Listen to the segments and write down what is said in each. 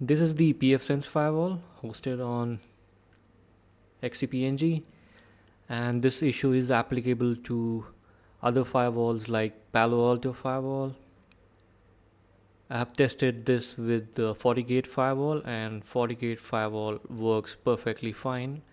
This is the pfSense firewall hosted on XCP-NG, and this issue is applicable to other firewalls like Paloalto firewall. I have tested this with the FortiGate firewall, and FortiGate firewall works perfectly fine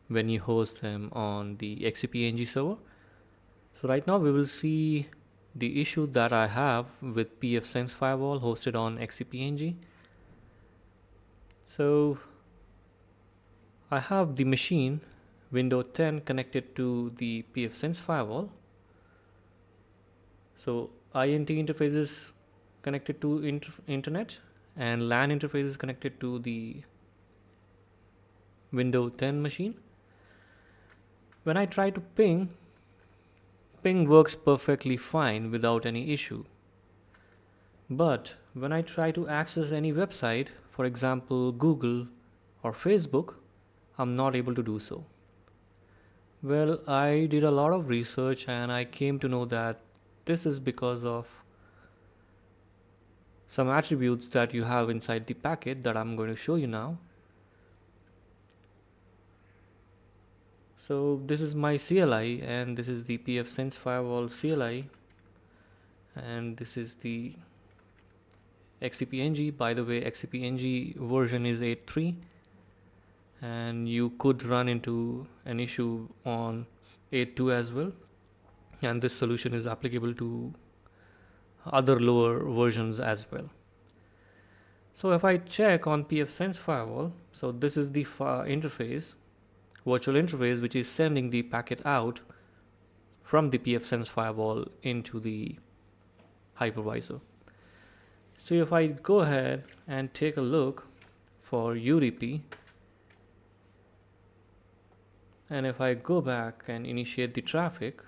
when you host them on the XCP-NG server. So right now we will see the issue that I have with pfSense firewall hosted on XCP-NG. So I have the machine Windows 10 connected to the pfSense firewall. So INT interface is connected to internet, and LAN interface is connected to the Windows 10 machine. When I try to ping works perfectly fine without any issue. But when I try to access any website, for example Google or Facebook, I'm not able to do so. Well, I did a lot of research and I came to know that this is because of some attributes that you have inside the packet that I'm going to show you now. So this is my CLI, and this is the pfSense firewall CLI, and this is the XCP-NG. By the way, XCP-NG version is 8.3, and you could run into an issue on 8.2 as well, and this solution is applicable to other lower versions as well. So if I check on pfSense firewall, so this is the interface, virtual interface, which is sending the packet out from the pfSense firewall into the hypervisor. So if I go ahead and take a look for UDP, and if I go back and initiate the traffic,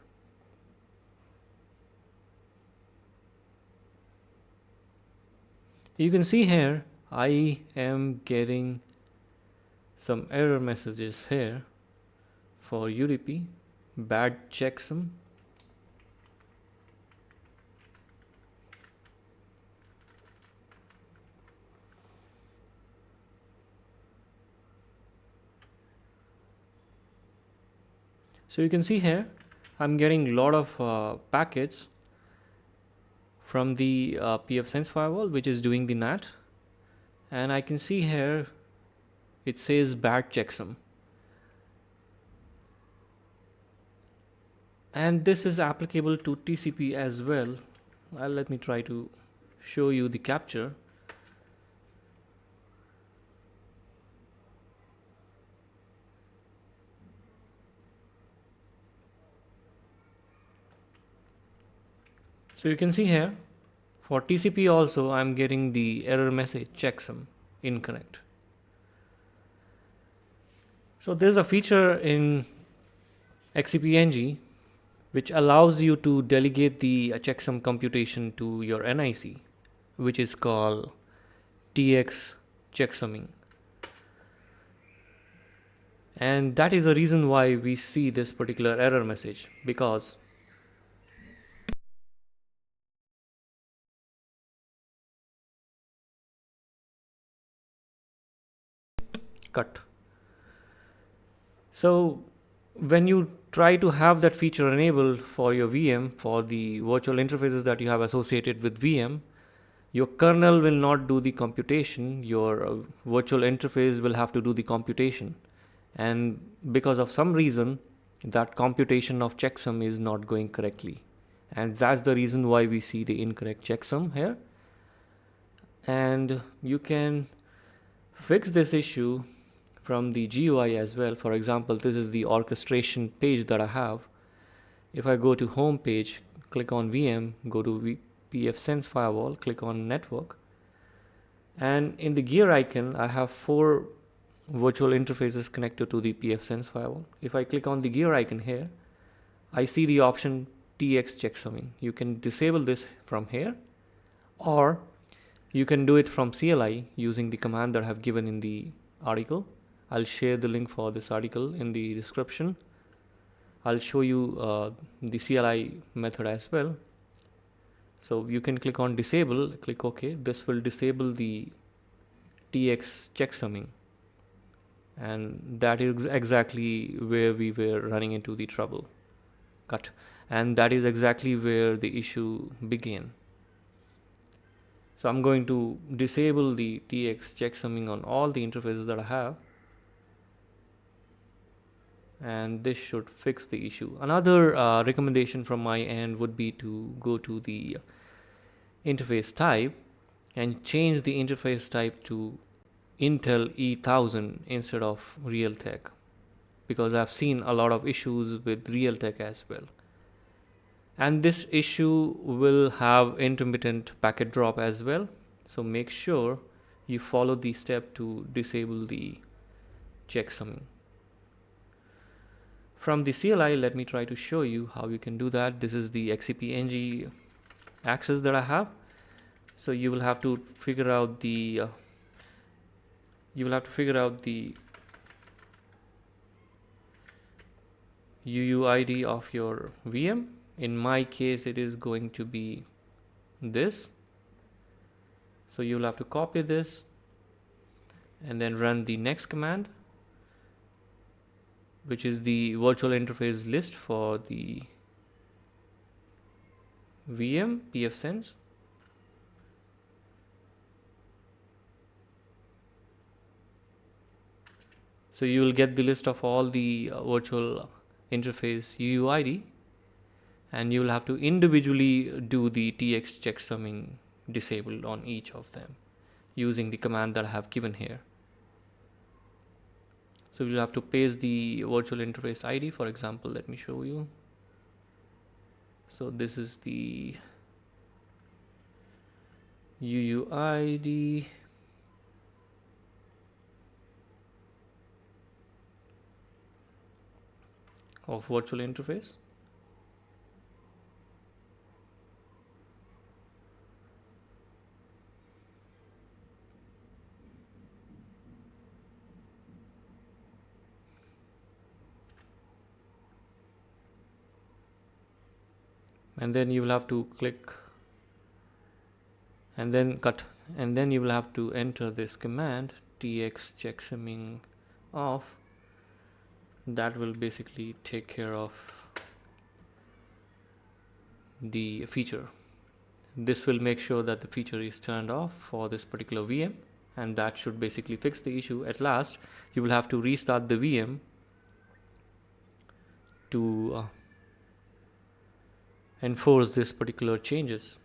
you can see here I am getting some error messages here for UDP, bad checksum, so you can see here I'm getting a lot of packets from the pfSense firewall, which is doing the NAT, and I can see here it says bad checksum, and this is applicable to TCP as well. Let me try to show you the capture. So you can see here for TCP also I'm getting the error message checksum incorrect. So there's a feature in XCP-NG which allows you to delegate the checksum computation to your NIC, which is called TX checksumming. And that is the reason why we see this particular error message, because cut. So when you try to have that feature enabled for your VM, for the virtual interfaces that you have associated with VM, your kernel will not do the computation, your virtual interface will have to do the computation, and because of some reason that computation of checksum is not going correctly, and that's the reason why we see the incorrect checksum here. And you can fix this issue from the GUI as well. For example, this is the orchestration page that I have. If I go to home page, click on VM, go to pfSense firewall, click on network, and in the gear icon I have 4 virtual interfaces connected to the pfSense firewall. If I click on the gear icon here, I see the option TX checksumming. You can disable this from here, or you can do it from CLI using the command that I have given in the article. I'll share the link for this article in the description. I'll show you the CLI method as well. So you can click on disable, click OK. This will disable the TX checksumming, and that is exactly where we were running into the trouble. Cut. And that is exactly where the issue began. So I'm going to disable the TX checksumming on all the interfaces that I have, and this should fix the issue. Another recommendation from my end would be to go to the interface type and change the interface type to Intel E1000 instead of Realtek, because I've seen a lot of issues with Realtek as well. And this issue will have intermittent packet drop as well, so make sure you follow the step to disable the checksumming. From the CLI, let me try to show you how you can do that. This is the XCP-NG access that I have. So you will have to figure out the UUID of your VM. In my case, it is going to be this. So you'll have to copy this and then run the next command, which is the virtual interface list for the VM pfSense. So you will get the list of all the virtual interface UUID, and you will have to individually do the TX checksumming disabled on each of them using the command that I have given here. So you'll have to paste the virtual interface ID. For example, let me show you. So this is the UUID of virtual interface. And then you will have to click and then cut, and then you will have to enter this command TX checksumming off. That will basically take care of the feature. This will make sure that the feature is turned off for this particular VM, and that should basically fix the issue. At last, you will have to restart the VM to enforce this particular changes.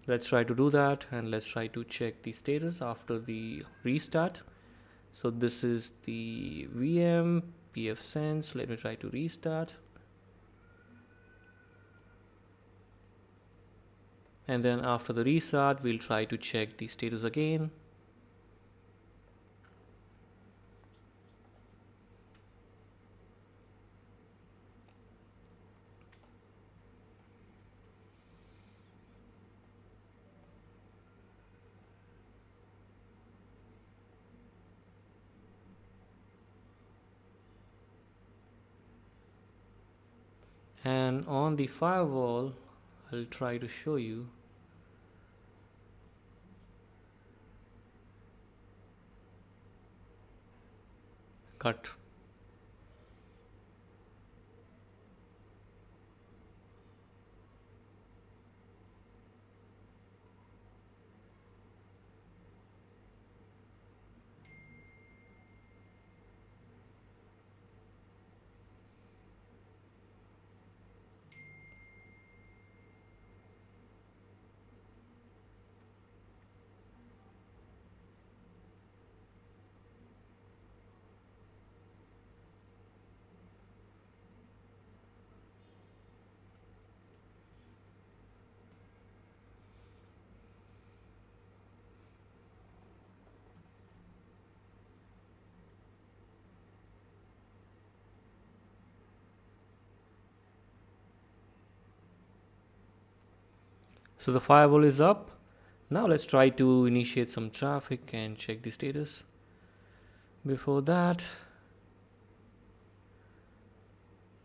Let's try to do that, and let's try to check the status after the restart. So this is the VM pfSense. Let me try to restart, and then after the restart we'll try to check the status again. And on the firewall, I'll try to show you. Cut. So the firewall is up. Now let's try to initiate some traffic and check the status. Before that,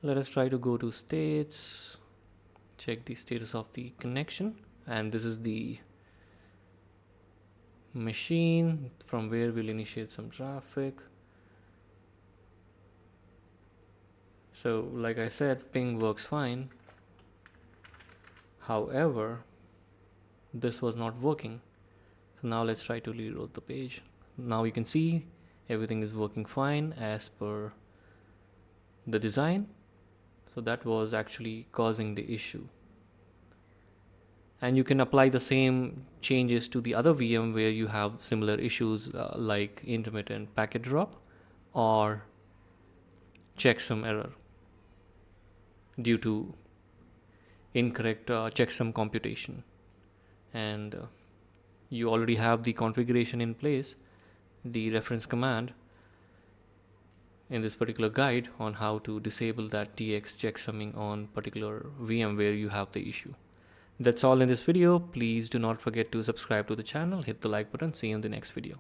let us try to go to states, check the status of the connection, and this is the machine from where we'll initiate some traffic. So like I said, ping works fine. However, this was not working. So now let's try to reload the page. Now you can see everything is working fine as per the design. So that was actually causing the issue. And you can apply the same changes to the other VM where you have similar issues like intermittent packet drop or checksum error due to incorrect checksum computation. And you already have the configuration in place, the reference command in this particular guide on how to disable that TX checksumming on particular VM where you have the issue. That's all in this video. Please do not forget to subscribe to the channel, hit the like button. See you in the next video.